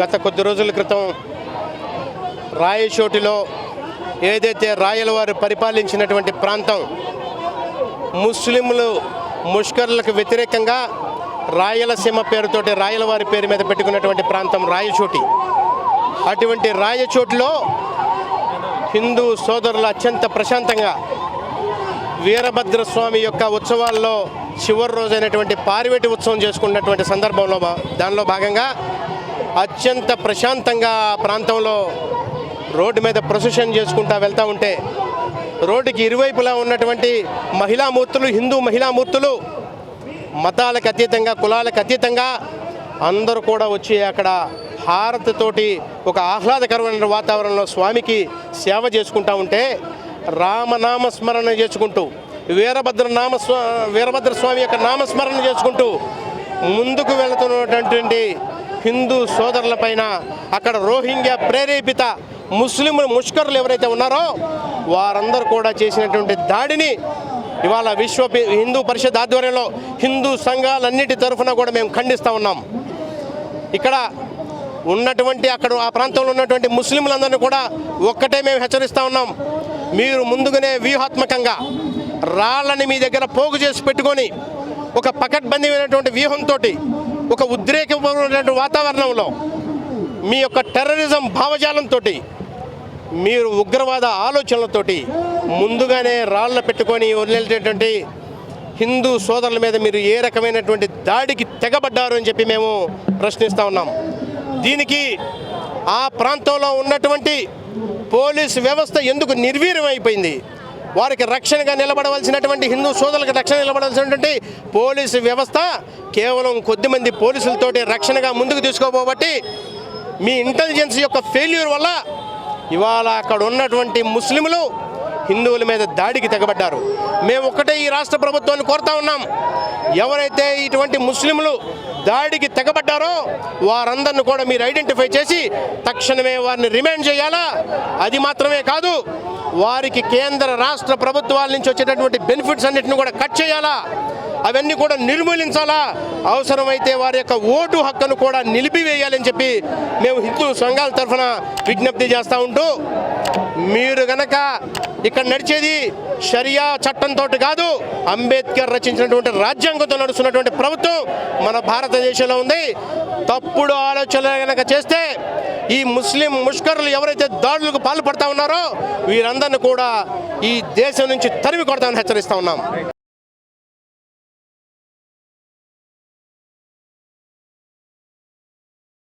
గత కొద్ది రోజుల క్రితం రాయచోటిలో ఏదైతే రాయలవారు పరిపాలించినటువంటి ప్రాంతం ముస్లింలు ముష్కర్లకు వ్యతిరేకంగా రాయలసీమ పేరుతోటి రాయలవారి పేరు మీద పెట్టుకున్నటువంటి ప్రాంతం రాయచోటి. అటువంటి రాయచోటిలో హిందూ సోదరులు అత్యంత ప్రశాంతంగా వీరభద్రస్వామి యొక్క ఉత్సవాల్లో చివరి రోజైనటువంటి పారివేటి ఉత్సవం చేసుకున్నటువంటి సందర్భంలో దానిలో భాగంగా అత్యంత ప్రశాంతంగా ఆ ప్రాంతంలో రోడ్డు మీద ప్రొసెషన్ చేసుకుంటూ వెళ్తూ ఉంటే రోడ్డుకి ఇరువైపులా ఉన్నటువంటి మహిళామూర్తులు, హిందూ మహిళామూర్తులు మతాలకు అతీతంగా, కులాలకు అతీతంగా అందరూ కూడా వచ్చి అక్కడ హారతితోటి ఒక ఆహ్లాదకరమైన వాతావరణంలో స్వామికి సేవ చేసుకుంటూ ఉంటే రామనామస్మరణ చేసుకుంటూ వీరభద్రస్వామి యొక్క నామస్మరణ చేసుకుంటూ ముందుకు వెళుతున్నటువంటి హిందూ సోదరుల పైన అక్కడ రోహింగ్యా ప్రేరేపిత ముష్కరులు ఎవరైతే ఉన్నారో వారందరూ కూడా చేసినటువంటి దాడిని ఇవాళ విశ్వ హిందూ పరిషత్ ఆధ్వర్యంలో హిందూ సంఘాలన్నిటి తరఫున కూడా మేము ఖండిస్తూ ఉన్నాం. ఇక్కడ ఉన్నటువంటి ఆ ప్రాంతంలో ఉన్నటువంటి ముస్లింలందరినీ కూడా ఒక్కటే మేము హెచ్చరిస్తూ ఉన్నాం. మీరు ముందుగానే వ్యూహాత్మకంగా రాళ్ళని మీ దగ్గర పోగు చేసి పెట్టుకొని ఒక పకడ్బందీమైనటువంటి వ్యూహంతో ఒక ఉద్రేకమైనటువంటి వాతావరణంలో మీ యొక్క టెర్రరిజం భావజాలంతో మీరు ఉగ్రవాద ఆలోచనలతోటి ముందుగానే రాళ్ళ పెట్టుకొని వదిలేటటువంటి హిందూ సోదరుల మీద మీరు ఏ రకమైనటువంటి దాడికి తెగబడ్డారు అని చెప్పి మేము ప్రశ్నిస్తూ ఉన్నాం. దీనికి ఆ ప్రాంతంలో ఉన్నటువంటి పోలీసు వ్యవస్థ ఎందుకు నిర్వీర్యం అయిపోయింది? వారికి రక్షణగా నిలబడవలసినటువంటి హిందూ సోదరులకు రక్షణ నిలబడాల్సినటువంటి పోలీసు వ్యవస్థ కేవలం కొద్దిమంది పోలీసులతోటి రక్షణగా ముందుకు తీసుకోబోబట్టి మీ ఇంటెలిజెన్స్ యొక్క ఫెయిల్యూర్ వల్ల ఇవాళ అక్కడ ఉన్నటువంటి ముస్లింలు హిందువుల మీద దాడికి తెగబడ్డారు. మేము ఒక్కటే ఈ రాష్ట్ర ప్రభుత్వాన్ని కోరుతా ఉన్నాం, ఎవరైతే ఇటువంటి ముస్లింలు దాడికి తెగబడ్డారో వారందరిని కూడా మీరు ఐడెంటిఫై చేసి తక్షణమే వారిని రిమాండ్ చేయాలా. అది మాత్రమే కాదు, వారికి కేంద్ర రాష్ట్ర ప్రభుత్వాల నుంచి వచ్చేటటువంటి బెనిఫిట్స్ అన్నిటిని కూడా కట్ చేయాలా, అవన్నీ కూడా నిర్మూలించాలా. అవసరమైతే వారి యొక్క ఓటు హక్కును కూడా నిలిపివేయాలని చెప్పి మేము హిందూ సంఘాల తరఫున విజ్ఞప్తి చేస్తూ ఉంటూ, మీరు గనక ఇక్కడ నడిచేది షరియా చట్టంతో కాదు, అంబేద్కర్ రచించినటువంటి రాజ్యాంగంతో నడుస్తున్నటువంటి ప్రభుత్వం మన భారతదేశంలో ఉంది. తప్పుడు ఆలోచనలు కనుక చేస్తే ఈ ముస్లిం ముష్కరులు ఎవరైతే దాడులకు పాల్పడతా ఉన్నారో వీరందరినీ కూడా ఈ దేశం నుంచి తరిమి కొడతామని హెచ్చరిస్తూ ఉన్నాం.